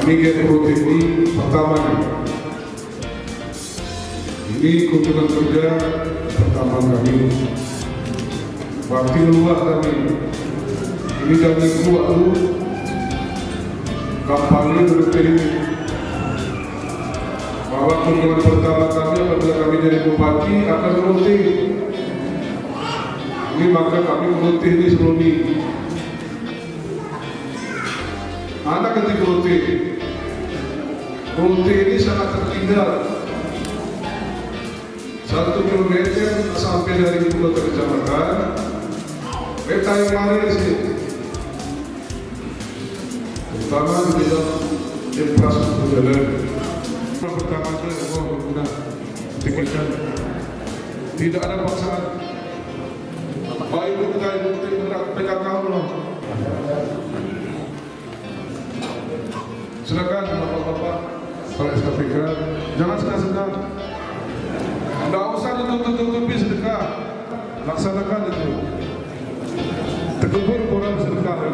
kami Protein ini pertama ini kunjungan kerja pertama kami, waktu luar kami ini dan minggu lalu kampanye Protein bahwa kunjungan pertama kami apabila kami jadi bupati akan Protein ini, maka kami Protein ini sebelum ini anak ketika Protein ini sangat tertinggal 1 kilometer sampai dari ibu kota kecamatan. Peta yang mana di sini? Terutama di bidang infrastruktur jalan. Pertama itu berguna pikirkan tidak ada paksaan. Baik kita bergerak PKK belum? Silakan bapak-bapak para SKPK, jangan senang-senang. Tidak usah ditutup-tutupi sedekah, laksanakan itu. Tekubur kurang sedekah.